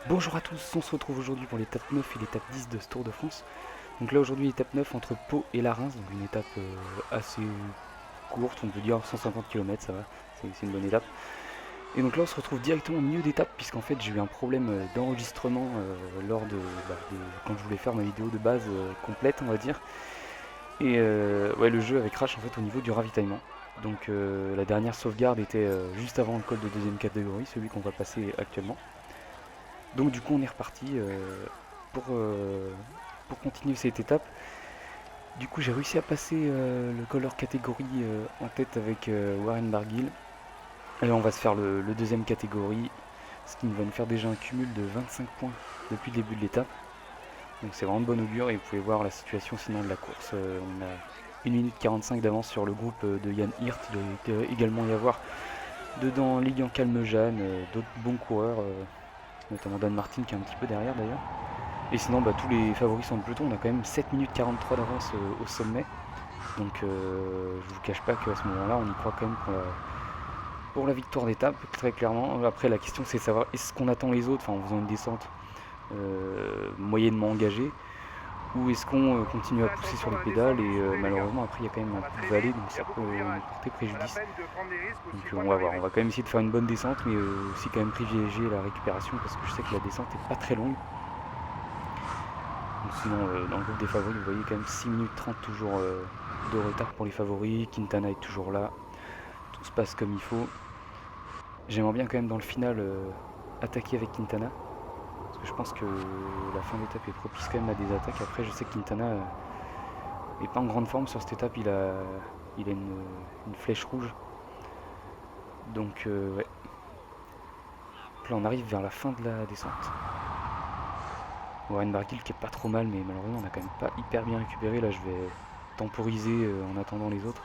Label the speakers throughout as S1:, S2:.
S1: Bonjour à tous, on se retrouve aujourd'hui pour l'étape 9 et l'étape 10 de ce Tour de France. Donc là aujourd'hui étape 9 entre Pau et la Reims, donc une étape assez courte, on peut dire 150 km, ça va, c'est une bonne étape. Et donc là on se retrouve directement au milieu d'étape puisqu'en fait j'ai eu un problème d'enregistrement lors quand je voulais faire ma vidéo de base complète on va dire. Et ouais, le jeu avait crash en fait au niveau du ravitaillement. Donc la dernière sauvegarde était juste avant le col de deuxième catégorie, celui qu'on va passer actuellement. Donc du coup on est reparti pour, euh, pour continuer cette étape. Du coup j'ai réussi à passer le col hors catégorie en tête avec Warren Barguil. Et on va se faire le deuxième catégorie, ce qui va nous faire déjà un cumul de 25 points depuis le début de l'étape. Donc c'est vraiment de bon augure et vous pouvez voir la situation sinon de la course. On a 1 minute 45 d'avance sur le groupe de Yann Hirt. Il doit également y avoir dedans Lilian Calmejane, d'autres bons coureurs, notamment Dan Martin qui est un petit peu derrière d'ailleurs. Et sinon, tous les favoris sont de peloton. On a quand même 7 minutes 43 d'avance au sommet. Donc, je vous cache pas qu'à ce moment-là, on y croit quand même pour la victoire d'étape, très clairement. Après, la question, c'est de savoir est-ce qu'on attend les autres, en faisant une descente moyennement engagée, ou est-ce qu'on continue à pousser sur les pédales. Et malheureusement, après, il y a quand même un coup de vallée, donc ça peut nous porter préjudice. Donc, on va voir. On va quand même essayer de faire une bonne descente, mais aussi quand même privilégier la récupération, parce que je sais que la descente est pas très longue. Donc sinon, dans le groupe des favoris, vous voyez quand même 6 minutes 30 toujours de retard pour les favoris. Quintana est toujours là. Tout se passe comme il faut. J'aimerais bien quand même dans le final attaquer avec Quintana. Parce que je pense que la fin d'étape est propice quand même à des attaques. Après, je sais que Quintana n'est pas en grande forme sur cette étape. Il a une flèche rouge. Donc, ouais. Là, on arrive vers la fin de la descente. Warren Barguil qui est pas trop mal, mais malheureusement on a quand même pas hyper bien récupéré. Là je vais temporiser en attendant les autres.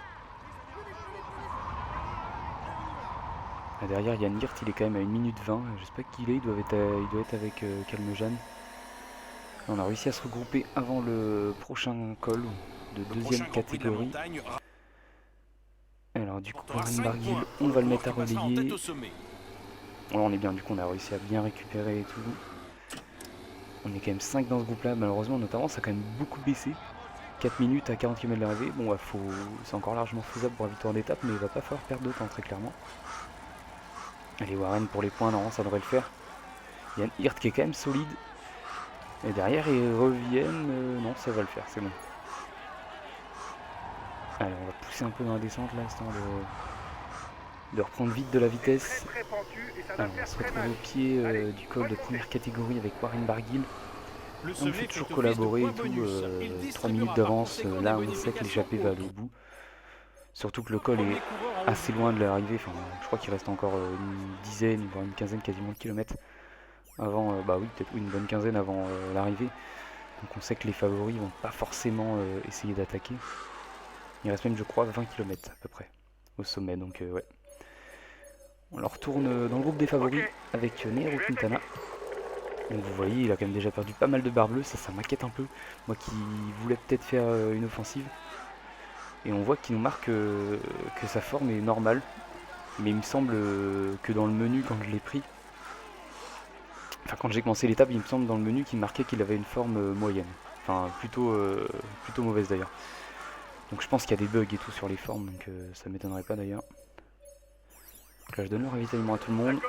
S1: Là, derrière Yann Hirt, il est quand même à 1 minute 20. Je sais pas qui il est, il doit être avec Calmejane. On a réussi à se regrouper avant le prochain col de deuxième catégorie. Alors du coup Warren Barguil, on va le mettre à relayer. Là on est bien, du coup on a réussi à bien récupérer et tout. On est quand même 5 dans ce groupe là, malheureusement notamment ça a quand même beaucoup baissé. 4 minutes à 40 km de l'arrivée, bon c'est encore largement faisable pour la victoire d'étape, mais il va pas falloir perdre de temps très clairement. Allez Warren pour les points, non ça devrait le faire. Yann Hirt qui est quand même solide. Et derrière ils reviennent, non ça va le faire, c'est bon. Allez on va pousser un peu dans la descente là, histoire de reprendre vite de la vitesse. Alors, on va se retrouver au pied du col de première catégorie avec Warren Barguil. On fait toujours collaborer et tout, 3 minutes d'avance, là on sait que l'échappée va aller au bout. Surtout que le col est assez loin de l'arrivée, enfin, je crois qu'il reste encore une dizaine, voire une quinzaine quasiment de kilomètres avant, oui, peut-être une bonne quinzaine avant l'arrivée. Donc on sait que les favoris vont pas forcément essayer d'attaquer. Il reste même, je crois, 20 km à peu près au sommet, donc ouais. On leur retourne dans le groupe des favoris avec Nairo Quintana. Donc vous voyez, il a quand même déjà perdu pas mal de barres bleues, ça m'inquiète un peu. Moi qui voulais peut-être faire une offensive. Et on voit qu'il nous marque que sa forme est normale. Mais il me semble que dans le menu, quand je l'ai pris, enfin quand j'ai commencé l'étape, il me semble dans le menu qu'il marquait qu'il avait une forme moyenne. Enfin plutôt mauvaise d'ailleurs. Donc je pense qu'il y a des bugs et tout sur les formes, donc ça m'étonnerait pas d'ailleurs. Donc là je donne le ravitaillement à tout le monde.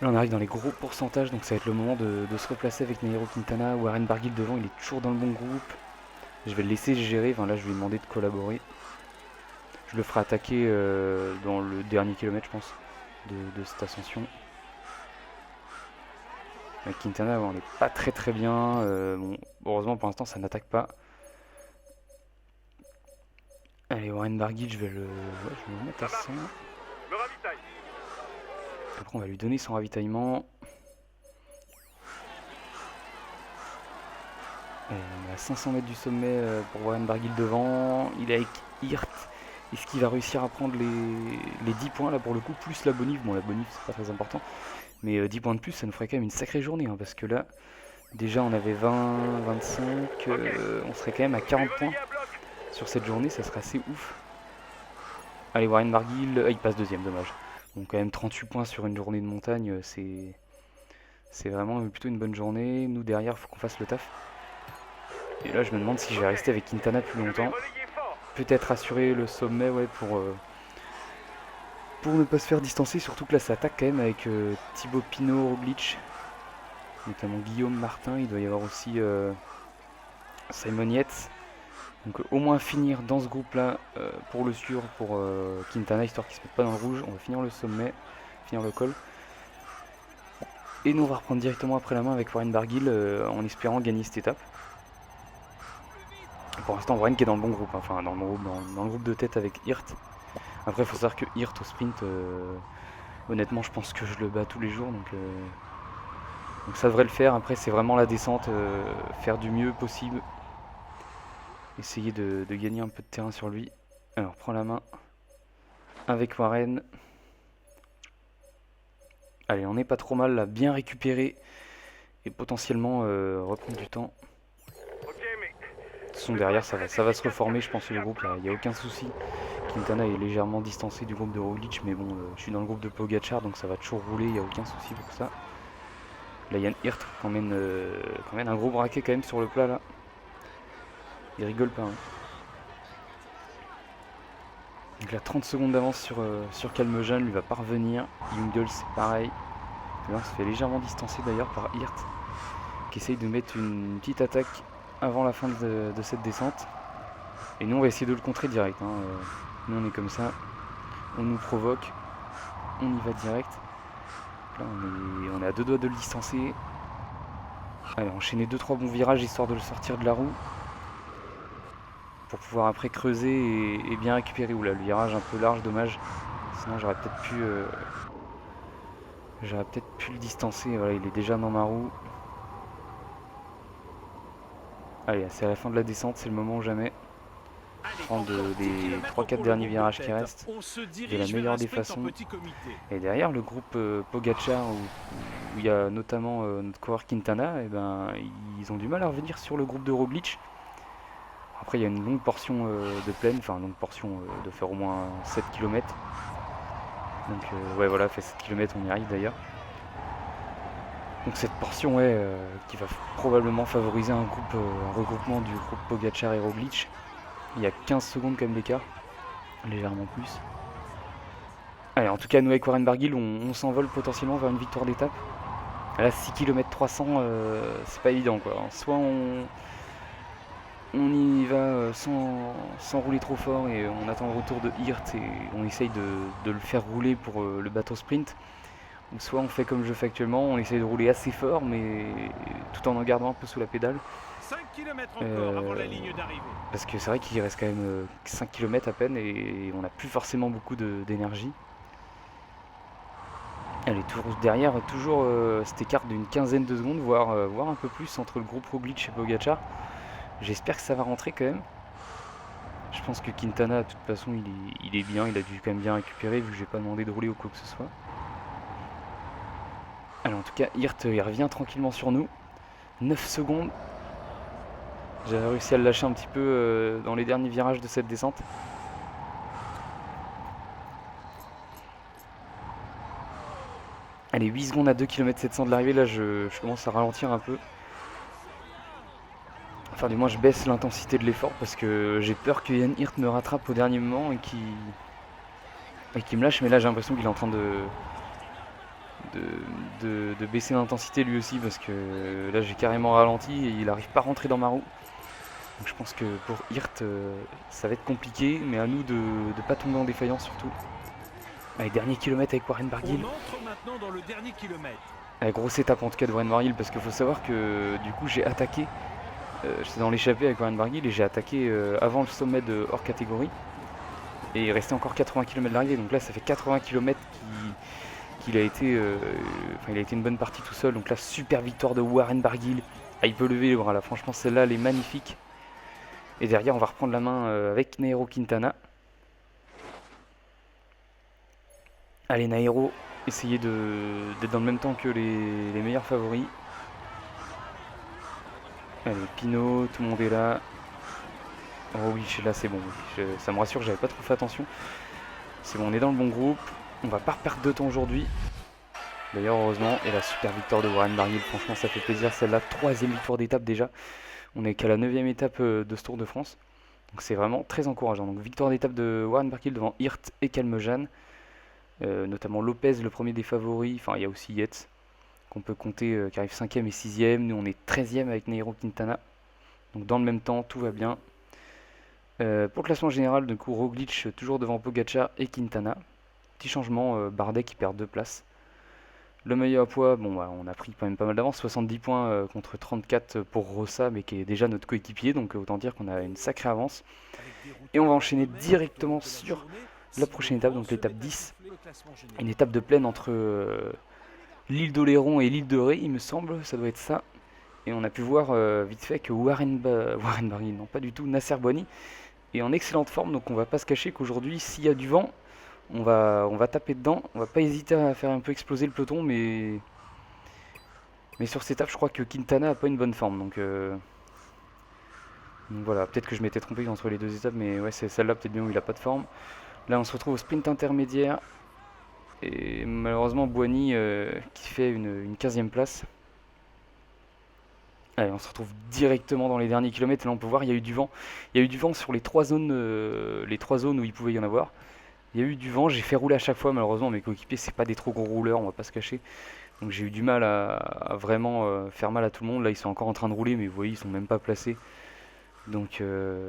S1: Là on arrive dans les gros pourcentages, donc ça va être le moment de se replacer avec Nairo Quintana. Warren Barguil devant, il est toujours dans le bon groupe. Je vais le laisser gérer, enfin là je vais lui demander de collaborer. Je le ferai attaquer dans le dernier kilomètre je pense de cette ascension. Avec Quintana on n'est pas très bien. Bon, heureusement pour l'instant ça n'attaque pas. Allez Warren Barguil je vais le mettre à 100. Après on va lui donner son ravitaillement. On est à 500 mètres du sommet pour Warren Barguil devant. Il est avec Hirt. Est-ce qu'il va réussir à prendre les 10 points là pour le coup, plus la bonif? Bon la bonif c'est pas très important. Mais 10 points de plus ça nous ferait quand même une sacrée journée hein, parce que là déjà on avait 20, 25, on serait quand même à 40 points sur cette journée, ça serait assez ouf. Allez Warren Barguil, il passe deuxième, dommage. Bon quand même 38 points sur une journée de montagne, c'est C'est vraiment plutôt une bonne journée. Nous derrière, il faut qu'on fasse le taf. Et là, je me demande si je vais rester avec Quintana plus longtemps. Peut-être assurer le sommet, ouais, pour ne pas se faire distancer. Surtout que là, ça attaque quand même avec Thibaut Pinot, Roglic, notamment Guillaume Martin. Il doit y avoir aussi Simon Yates. Donc au moins finir dans ce groupe-là pour le sûr, pour Quintana, histoire qu'il ne se mette pas dans le rouge. On va finir le sommet, finir le col. Et nous, on va reprendre directement après la main avec Warren Barguil en espérant gagner cette étape. Pour l'instant, Warren qui est dans le bon groupe, hein. Enfin dans le groupe de tête avec Hirt. Après, il faut savoir que Hirt au sprint, honnêtement, je pense que je le bats tous les jours. Donc ça devrait le faire. Après, c'est vraiment la descente, faire du mieux possible. Essayer de gagner un peu de terrain sur lui. Alors, prends la main avec Warren. Allez, on n'est pas trop mal là, bien récupéré. Et potentiellement reprendre du temps. De toute façon, derrière, ça va se reformer, je pense, le groupe. Il n'y a aucun souci. Quintana est légèrement distancé du groupe de Roglic. Mais bon, je suis dans le groupe de Pogacar, donc ça va toujours rouler. Il n'y a aucun souci pour ça. Là, Yann Hirt quand même un gros braquet quand même sur le plat là. Il rigole pas. Hein. Donc là, 30 secondes d'avance sur Calmejean, lui va pas revenir. Jungels, c'est pareil. Là, on se fait légèrement distancer d'ailleurs par Hirt, qui essaye de mettre une petite attaque avant la fin de cette descente. Et nous, on va essayer de le contrer direct. Hein. Nous, on est comme ça. On nous provoque. On y va direct. Là, on est à deux doigts de le distancer. Allez, enchaîner 2-3 bons virages histoire de le sortir de la roue. Pour pouvoir après creuser et bien récupérer. Oula, le virage un peu large, dommage. Sinon j'aurais peut-être pu le distancer. Voilà, il est déjà dans ma roue. Allez, c'est à la fin de la descente, c'est le moment ou jamais. Prendre des 3-4 derniers virages qui restent de la meilleure des façons. Et derrière le groupe Pogacar où il y a notamment notre coureur Quintana, et ben, ils ont du mal à revenir sur le groupe de Roglic. Après il y a une longue portion de plaine, enfin une longue portion de faire au moins 7 km. Donc ouais voilà, fait 7 km, on y arrive d'ailleurs. Donc cette portion qui va probablement favoriser un regroupement du groupe Pogacar et Roglic. Il y a 15 secondes quand même d'écart, légèrement plus. Allez, en tout cas nous avec Warren Barguil on s'envole potentiellement vers une victoire d'étape. Là 6 km 300 c'est pas évident quoi. Soit on y va sans rouler trop fort et on attend le retour de Hirt et on essaye de le faire rouler pour le bateau sprint. Ou soit on fait comme je fais actuellement, on essaye de rouler assez fort mais tout en gardant un peu sous la pédale.
S2: 5 km encore avant la ligne d'arrivée.
S1: Parce que c'est vrai qu'il reste quand même 5 km à peine et on n'a plus forcément beaucoup d'énergie. Allez, derrière, toujours cet écart d'une quinzaine de secondes, voire un peu plus entre le groupe Roglic et Pogacar. J'espère que ça va rentrer quand même. Je pense que Quintana, de toute façon, il est bien, il a dû quand même bien récupérer vu que j'ai pas demandé de rouler ou quoi que ce soit. Alors en tout cas, Hirt il revient tranquillement sur nous. 9 secondes. J'avais réussi à le lâcher un petit peu dans les derniers virages de cette descente. Allez, 8 secondes à 2 km 700 de l'arrivée, là je commence à ralentir un peu. Enfin du moins je baisse l'intensité de l'effort parce que j'ai peur que Yann Hirt me rattrape au dernier moment et qu'il me lâche. Mais là j'ai l'impression qu'il est en train de baisser l'intensité lui aussi parce que là j'ai carrément ralenti et il n'arrive pas à rentrer dans ma roue. Donc je pense que pour Hirt ça va être compliqué, mais à nous de ne pas tomber en défaillance surtout. Allez, dernier kilomètre avec Warren Barguil.
S2: On entre maintenant dans le dernier kilomètre.
S1: Allez, grosse étape en tout cas de Warren Barguil parce qu'il faut savoir que du coup j'ai attaqué. J'étais dans l'échappée avec Warren Barguil et j'ai attaqué avant le sommet de hors catégorie. Et il restait encore 80 km de l'arrivée, donc là ça fait 80 km qu'il a été, il a été une bonne partie tout seul. Donc là super victoire de Warren Barguil. Ah, il peut lever les bras là, franchement celle-là elle est magnifique. Et derrière on va reprendre la main avec Nairo Quintana. Allez Nairo, essayez d'être dans le même temps que les meilleurs favoris. Allez, Pinot, tout le monde est là. Oh oui, là c'est bon. Ça me rassure, j'avais pas trop fait attention. C'est bon, on est dans le bon groupe. On va pas perdre de temps aujourd'hui. d'ailleurs, heureusement. Et la super victoire de Warren Barguil, franchement, ça fait plaisir. Celle-là, 3e victoire d'étape déjà. On est qu'à la 9e étape de ce Tour de France. Donc c'est vraiment très encourageant. Donc victoire d'étape de Warren Barguil devant Hirt et Calmejane. Notamment Lopez, le premier des favoris. Enfin, il y a aussi Yates, qu'on peut compter, qui arrive 5e et 6e. Nous, on est 13e avec Nairo Quintana. Donc dans le même temps, tout va bien. Pour le classement général, du coup, Roglic toujours devant Pogacar et Quintana. Petit changement, Bardet qui perd 2 places. Le maillot à poids, bon, bah, on a pris quand même pas mal d'avance, 70 points contre 34 pour Rossa, mais qui est déjà notre coéquipier, donc autant dire qu'on a une sacrée avance. Et on va enchaîner directement sur la prochaine étape, donc l'étape 10. Une étape de plaine entre l'île d'Oléron et l'île de Ré, il me semble, ça doit être ça. Et on a pu voir vite fait que Warren Barguil, non pas du tout, Nasser Boigny est en excellente forme, donc on va pas se cacher qu'aujourd'hui, s'il y a du vent, on va taper dedans, on va pas hésiter à faire un peu exploser le peloton, mais sur cette étape, je crois que Quintana a pas une bonne forme, donc voilà, peut-être que je m'étais trompé entre les deux étapes, mais ouais, c'est celle-là peut-être bien où il a pas de forme. Là, on se retrouve au sprint intermédiaire, et malheureusement, Boigny qui fait une 15e place. Allez, on se retrouve directement dans les derniers kilomètres, et là on peut voir, il y a eu du vent. Il y a eu du vent sur les trois zones où il pouvait y en avoir. Il y a eu du vent, j'ai fait rouler à chaque fois, malheureusement mes coéquipiers c'est pas des trop gros rouleurs, on va pas se cacher. Donc j'ai eu du mal à vraiment faire mal à tout le monde. Là ils sont encore en train de rouler, mais vous voyez ils sont même pas placés. Donc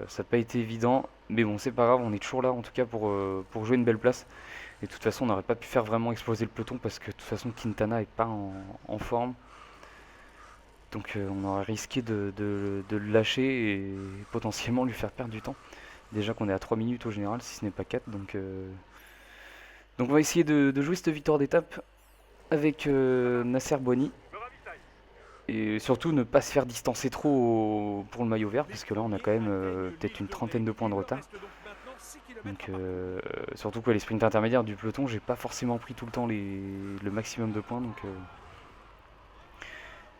S1: ça n'a pas été évident, mais bon c'est pas grave, on est toujours là en tout cas pour jouer une belle place. Et de toute façon on n'aurait pas pu faire vraiment exploser le peloton parce que de toute façon Quintana est pas en forme. Donc on aurait risqué de le lâcher et potentiellement lui faire perdre du temps. Déjà qu'on est à 3 minutes au général, si ce n'est pas 4. Donc on va essayer de jouer cette victoire d'étape avec Nasser Boigny. Et surtout ne pas se faire distancer trop pour le maillot vert, parce que là on a quand même peut-être une trentaine de points de retard. Donc surtout que les sprints intermédiaires du peloton, j'ai pas forcément pris tout le temps le maximum de points.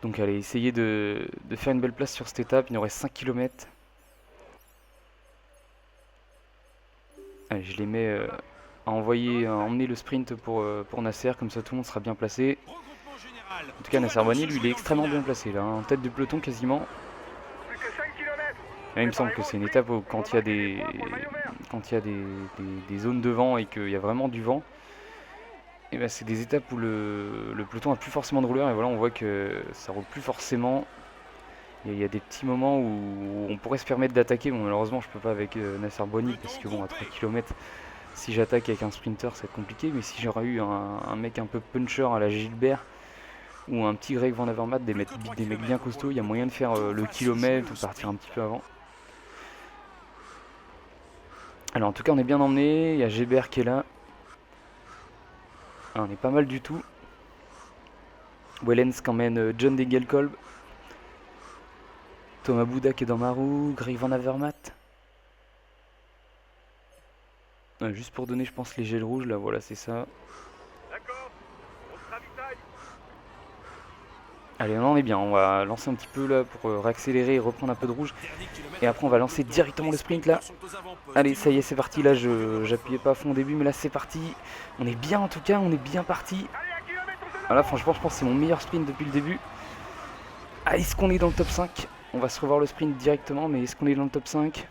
S1: Donc allez, essayer de faire une belle place sur cette étape. Il nous reste 5 km. Allez, je les mets à emmener le sprint pour Nasser, comme ça tout le monde sera bien placé. En tout cas, Nasser Boigny, lui, il est extrêmement bien placé, là, en tête du peloton quasiment. Là, il me semble que c'est une étape où quand il y a des zones de vent et qu'il y a vraiment du vent, et ben c'est des étapes où le peloton a plus forcément de rouleurs, et voilà, on voit que ça roule plus forcément. Il y a des petits moments où on pourrait se permettre d'attaquer. Bon, malheureusement, je peux pas avec Nasser Boigny parce que bon, à 3 km, si j'attaque avec un sprinter, c'est compliqué. Mais si j'aurais eu un mec un peu puncher à la Gilbert ou un petit Greg Van Avermaet, des mecs bien costauds, il y a moyen de faire le kilomètre ou partir un petit peu avant. Alors, en tout cas, on est bien emmené. Il y a Gilbert qui est là. Alors, on est pas mal du tout. Wellens qui emmène John Degenkolb. Thomas Bouda qui est dans ma roue, Greg Van Avermaet. Juste pour donner, je pense, les gels rouges, là, voilà, c'est ça. Allez, on est bien, on va lancer un petit peu là pour réaccélérer et reprendre un peu de rouge. Et après, on va lancer directement le sprint là. Allez, ça y est, c'est parti. Là, j'appuyais pas à fond au début, mais là, c'est parti. On est bien en tout cas, on est bien parti. Voilà, franchement, je pense que c'est mon meilleur sprint depuis le début. Ah, est-ce qu'on est dans le top 5 ? On va se revoir le sprint directement, mais est-ce qu'on est dans le top 5 ?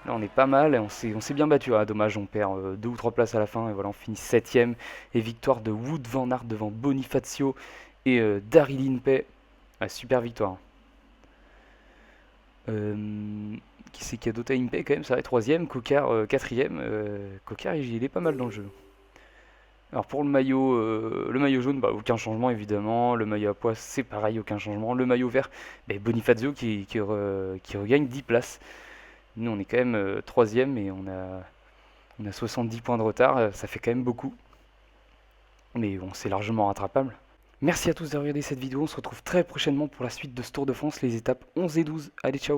S1: Là on est pas mal, on s'est bien battu. Ah, dommage, on perd 2 ou 3 places à la fin, et voilà, on finit 7ème. Et victoire de Wout van Aert devant Bonifacio et Daryl Impey. Ah, super victoire. Qui c'est qui a d'autres? Impey quand même, ça va, 3ème, Coquard 4ème. Coquard il est pas mal dans le jeu. Alors pour le maillot jaune, bah, aucun changement évidemment. Le maillot à pois, c'est pareil, aucun changement. Le maillot vert, bah, Bonifacio qui regagne 10 places. Nous on est quand même 3ème et on a 70 points de retard. Ça fait quand même beaucoup. Mais bon, c'est largement rattrapable. Merci à tous d'avoir regardé cette vidéo. On se retrouve très prochainement pour la suite de ce Tour de France, les étapes 11 et 12. Allez, ciao!